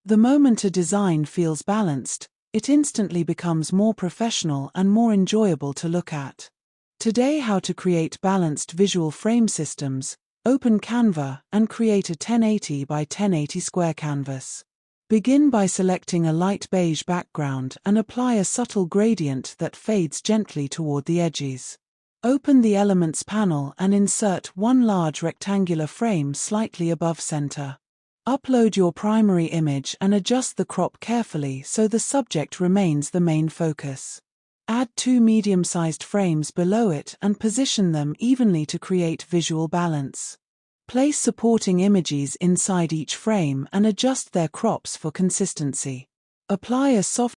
The moment a design feels balanced, it instantly becomes more professional and more enjoyable to look at. Today, how to create balanced visual frame systems. Open Canva and create a 1080 by 1080 square canvas. Begin by selecting a light beige background and apply a subtle gradient that fades gently toward the edges. Open the Elements panel and insert one large rectangular frame slightly above center. Upload your primary image and adjust the crop carefully so the subject remains the main focus. Add two medium-sized frames below it and position them evenly to create visual balance. Place supporting images inside each frame and adjust their crops for consistency. Apply a soft